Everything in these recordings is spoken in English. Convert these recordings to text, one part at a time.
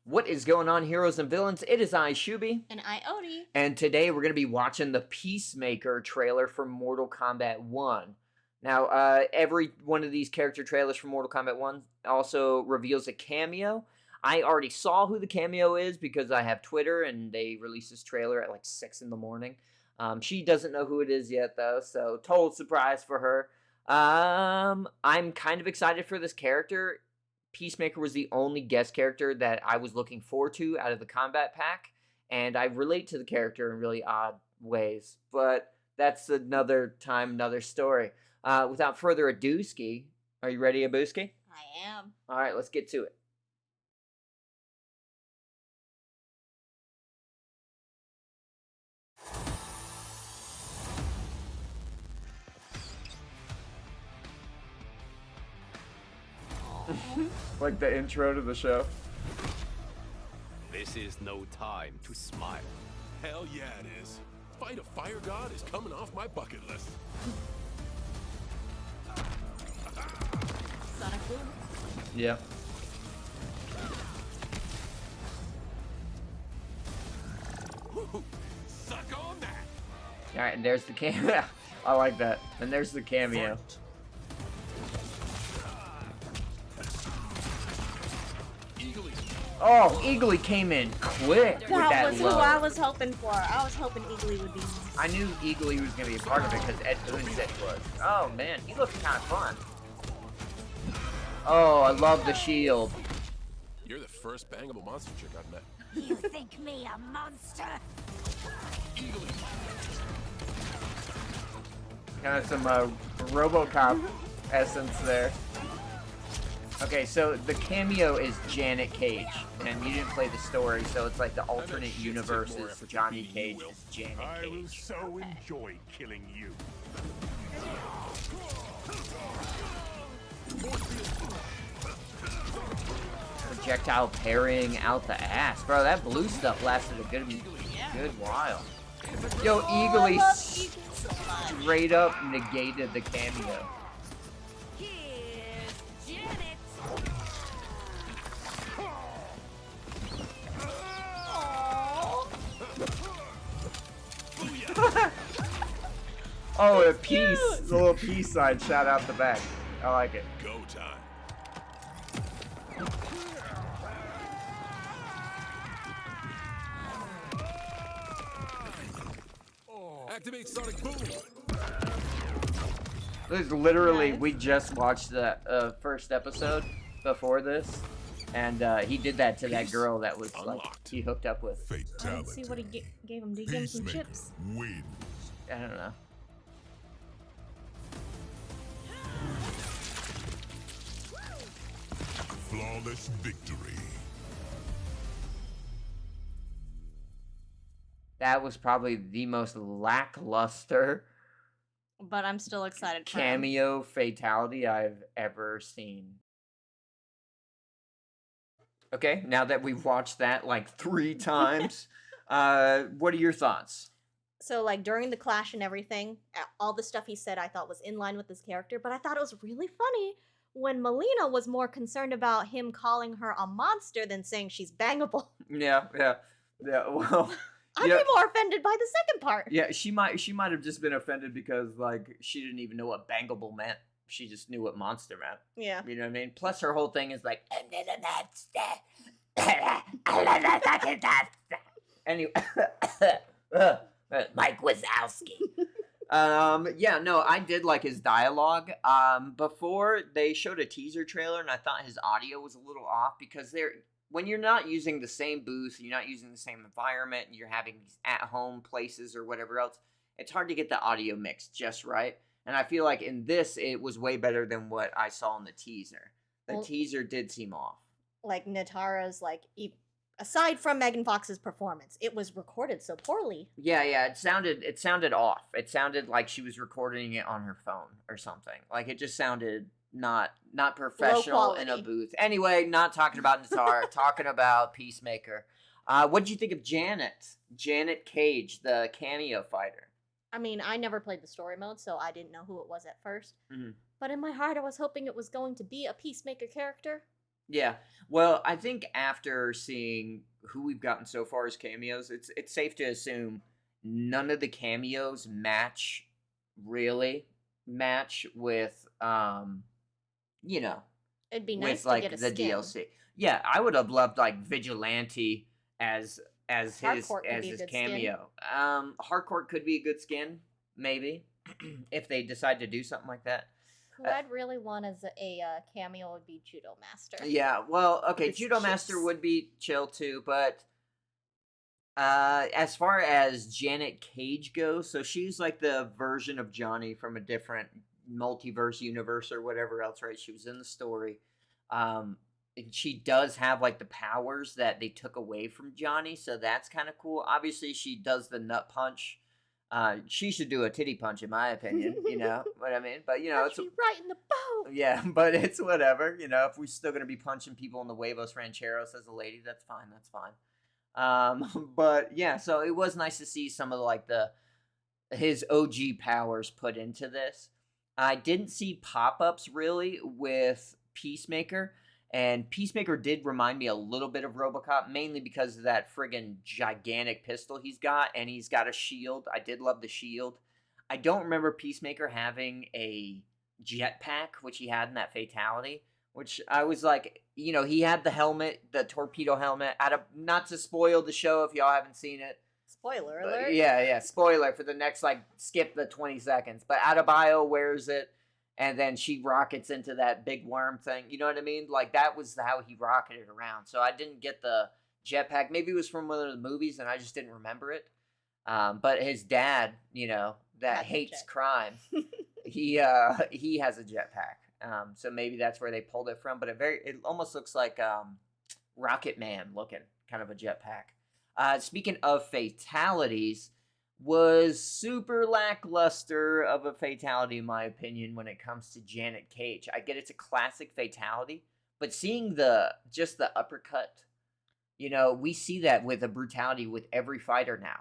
What is going on, heroes and villains? It is I, Shuby. And I, Odie. And today we're going to be watching the Peacemaker trailer for Mortal Kombat 1. Now, every one of these character trailers for Mortal Kombat 1 also reveals a cameo. I already saw who the cameo is because I have Twitter, and they released this trailer at like 6 in the morning. She doesn't know who it is yet, though, so total surprise for her. I'm kind of excited for this character. Peacemaker was the only guest character that I was looking forward to out of the Kombat pack, and I relate to the character in really odd ways, but that's another time, another story. Without further ado, Ski, are you ready, Abuski? I am. All right, let's get to it. Like the intro to the show. This is no time to smile. Hell yeah, it is. Fight a fire god is coming off my bucket list. Sonic Boom. Yeah. Woo-hoo. Suck on that. All right, and there's the cameo. I like that. And there's the cameo. Fight. Eagly. Oh, Eagly came in quick with that That was low. who I was hoping for. I was hoping Eagly would be. I knew Eagly was going to be a part of it because Ed Boon said he was. Oh, man, he looks kind of fun. Oh, I love the shield. You're the first bangable monster chick I've met. You think me a monster? Eagly. Kind of some RoboCop essence there. Okay, so the cameo is Janet Cage, and you didn't play the story, so it's like the alternate universes. Johnny Cage is Janet I will Cage. so enjoy killing you. Projectile parrying out the ass. Bro, that blue stuff lasted a good while. Yo, Eagly straight up negated the cameo. Here's Janet. Oh, a piece. The little peace sign shot out the back. I like it. Go time. Activate Sonic Boom. This is literally, Nice. we just watched the first episode before this, and he did that to that girl that was like, Unlocked. he hooked up with. I didn't see what he gave him. Did he give him some chips? Win. I don't know. Flawless victory. That was probably the most lackluster But I'm still excited for him. cameo fatality I've ever seen. Okay, now that we've watched that like 3 times, what are your thoughts? So, like, during the clash and everything, all the stuff he said I thought was in line with his character, but I thought it was really funny when Melina was more concerned about him calling her a monster than saying she's bangable. Yeah, well, I'd Yeah. be more offended by the second part. yeah, she might have just been offended because like she didn't even know what bangable meant. She just knew what monster meant. Yeah. You know what I mean? Plus her whole thing is like, I'm not a monster. Anyway, Mike Wazowski. Yeah, no, I did like his dialogue. Before they showed a teaser trailer, and I thought his audio was a little off because when you're not using the same booth, you're not using the same environment, and you're having these at-home places or whatever else, it's hard to get the audio mix just right. And I feel like in this, it was way better than what I saw in the teaser. The Well- teaser did seem off. Like, Natara's, like, aside from Megan Fox's performance, it was recorded so poorly. Yeah, it sounded off. It sounded like she was recording it on her phone or something. Like it just sounded not professional in a quality. booth. Anyway, not talking about Natara, talking about Peacemaker. What did you think of Janet Cage, the cameo fighter? I mean, I never played the story mode, so I didn't know who it was at first. Mhm. But in my heart, I was hoping it was going to be a Peacemaker character. Yeah. Well, I think after seeing who we've gotten so far as cameos, it's safe to assume none of the cameos really match with you know, It'd be with nice to get like a the skin. DLC. Yeah, I would have loved like Vigilante as Hardcourt could as be a his good skin. cameo. Hardcourt could be a good skin, maybe, if they decide to do something like that. Who Uh, I'd really want as a cameo would be Judo Master. yeah, well, With okay, his Judo Master chips. would be chill too, but as far as Janet Cage goes, so she's like the version of Johnny from a different multiverse universe or whatever else, right? She was in the story. And she does have like the powers that they took away from Johnny, so that's kind of cool. Obviously, she does the nut punch. She should do a titty punch, in my opinion. You know what I mean? But Punch it's me right in the boat. yeah, but it's whatever. If we're still gonna be punching people in the huevos rancheros as a lady, that's fine. That's fine. But yeah, so it was nice to see some of like the his OG powers put into this. I didn't see pop ups really with Peacemaker, and Peacemaker did remind me a little bit of Robocop, mainly because of that friggin' gigantic pistol he's got, and he's got a shield. I did love the shield. I don't remember Peacemaker having a jetpack, which he had in that fatality. Which I was like, he had the helmet, the torpedo helmet. Out of not to spoil the show if y'all haven't seen it. Spoiler But alert. yeah. Spoiler for the next skip the 20 seconds. But Adebayo wears it, and then she rockets into that big worm thing. You know what I mean? Like that was how he rocketed around. So I didn't get the jetpack. Maybe it was from one of the movies, and I just didn't remember it. But his dad, that Had the hates jet. crime, he has a jetpack. So maybe that's where they pulled it from. But it almost looks like Rocket Man looking, kind of a jetpack. Speaking of fatalities, was super lackluster of a fatality in my opinion when it comes to Janet Cage. I get it's a classic fatality, but seeing the uppercut, we see that with a brutality with every fighter now.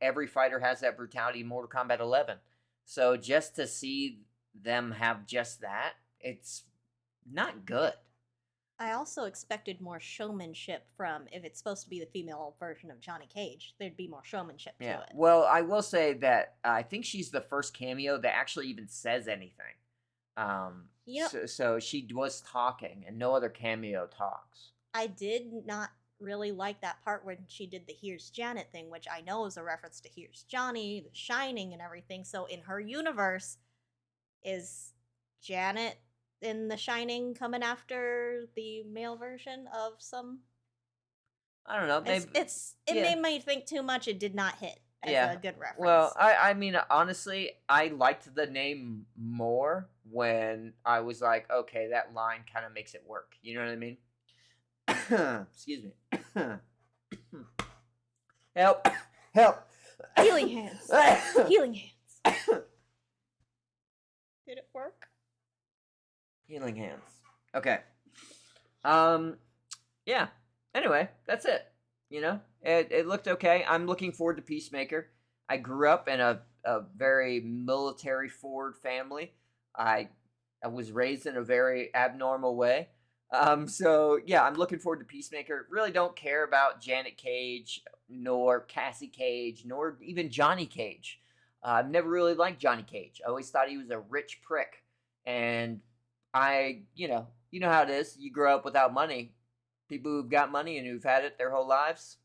Every fighter has that brutality in Mortal Kombat 11. So just to see them have just that, it's not good. I also expected more showmanship from if it's supposed to be the female version of Johnny Cage. There'd be more showmanship to Yeah. it. Well, I will say that I think she's the first cameo that actually even says anything. Yep. So she was talking, and no other cameo talks. I did not really like that part when she did the Here's Janet thing, which I know is a reference to Here's Johnny, The Shining, and everything. So in her universe, is Janet in The Shining coming after the male version of some? I don't know. Maybe It yeah. made me think too much. It did not hit as Yeah. a good reference. Well, I mean, honestly, I liked the name more when I was like, okay, that line kind of makes it work. You know what I mean? Excuse me. Help! Help! Healing hands. Healing hands. Did it work? Healing hands. Okay. Yeah. Anyway, that's it. It looked okay. I'm looking forward to Peacemaker. I grew up in a very military forward family. I was raised in a very abnormal way. So yeah, I'm looking forward to Peacemaker. Really don't care about Janet Cage, nor Cassie Cage, nor even Johnny Cage. I've never really liked Johnny Cage. I always thought he was a rich prick. And you know how it is. You grow up without money. People who've got money and who've had it their whole lives.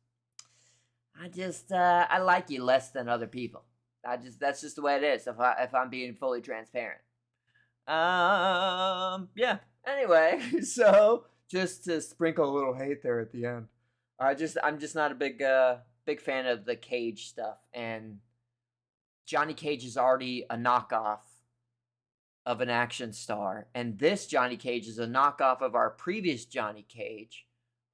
I like you less than other people. That's just the way it is. If I'm being fully transparent. Yeah. Anyway, so just to sprinkle a little hate there at the end. I'm just not a big fan of the Cage stuff, and Johnny Cage is already a knockoff of an action star, and this Johnny Cage is a knockoff of our previous Johnny Cage,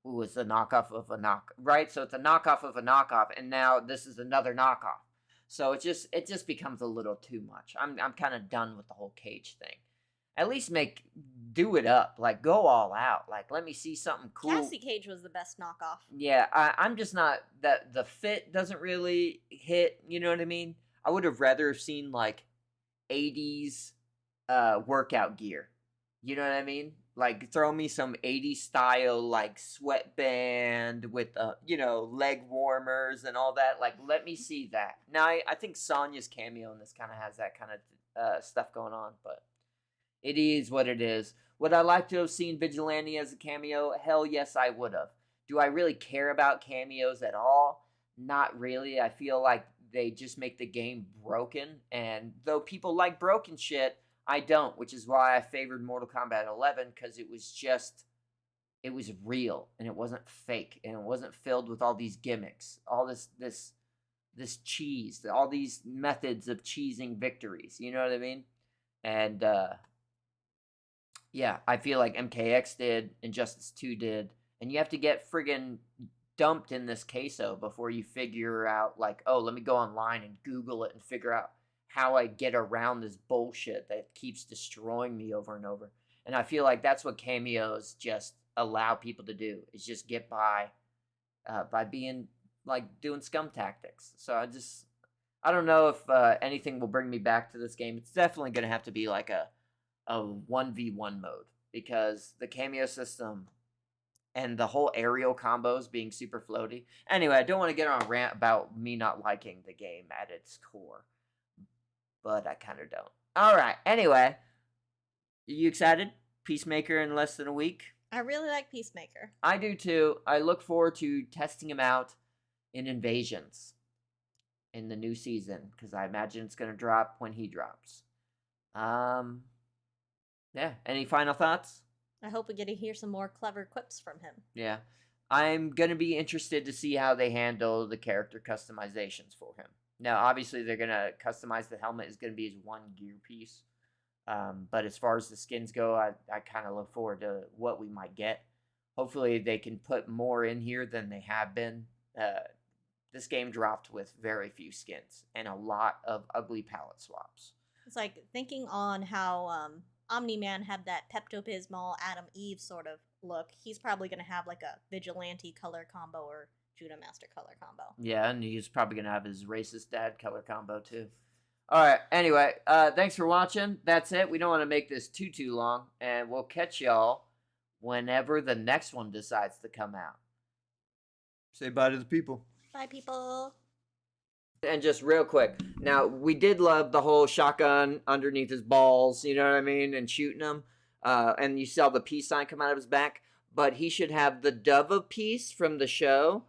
who was the knockoff of a right? So it's a knockoff of a knockoff, and now this is another knockoff. So it just becomes a little too much. I'm kind of done with the whole Cage thing. At least do it up, like go all out. Like let me see something cool. Cassie Cage was the best knockoff. Yeah, I'm just not that the fit doesn't really hit. You know what I mean? I would have rather seen like 80s workout gear. You know what I mean? Like, throw me some 80s style, like, sweatband with, leg warmers and all that. Like, let me see that. Now, I think Sonya's cameo in this kind of has that kind of stuff going on, but it is what it is. Would I like to have seen Vigilante as a cameo? Hell yes, I would have. Do I really care about cameos at all? Not really. I feel like they just make the game broken, and though people like broken shit, I don't, which is why I favored Mortal Kombat 11, because it was real, and it wasn't fake, and it wasn't filled with all these gimmicks, all this cheese, all these methods of cheesing victories, you know what I mean? And, yeah, I feel like MKX did, Injustice 2 did, and you have to get friggin' dumped in this queso before you figure out, like, oh, let me go online and Google it and figure out how I get around this bullshit that keeps destroying me over and over. And I feel like that's what cameos just allow people to do, is just get by being, like, doing scum tactics. So I don't know if anything will bring me back to this game. It's definitely going to have to be like a 1v1 mode, because the cameo system and the whole aerial combos being super floaty. Anyway, I don't want to get on a rant about me not liking the game at its core, but I kind of don't. All right. Anyway, you excited? Peacemaker in less than a week? I really like Peacemaker. I do too. I look forward to testing him out in Invasions in the new season, because I imagine it's going to drop when he drops. Yeah. Any final thoughts? I hope we get to hear some more clever quips from him. Yeah. I'm going to be interested to see how they handle the character customizations for him. Now, obviously, they're going to customize the helmet. Is going to be his one gear piece. But as far as the skins go, I kind of look forward to what we might get. Hopefully, they can put more in here than they have been. This game dropped with very few skins and a lot of ugly palette swaps. It's like thinking on how Omni-Man had that Pepto-Bismol Adam Eve sort of look. He's probably going to have like a Vigilante color combo or Judah Master color combo. Yeah, and he's probably going to have his racist dad color combo too. All right, anyway, thanks for watching. That's it. We don't want to make this too long, and we'll catch y'all whenever the next one decides to come out. Say bye to the people. Bye, people. And just real quick, now, we did love the whole shotgun underneath his balls, you know what I mean, and shooting him, and you saw the peace sign come out of his back, but he should have the Dove of Peace from the show,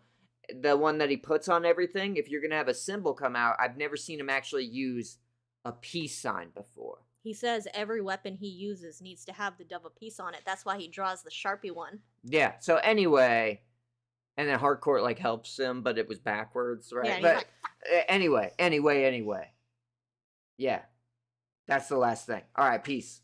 the one that he puts on everything. If you're going to have a symbol come out, I've never seen him actually use a peace sign before. He says every weapon he uses needs to have the Dove of Peace on it. That's why he draws the Sharpie one. Yeah, so anyway, and then Hardcore, like, helps him, but it was backwards, right? Yeah, but anyway. Yeah, that's the last thing. All right, peace.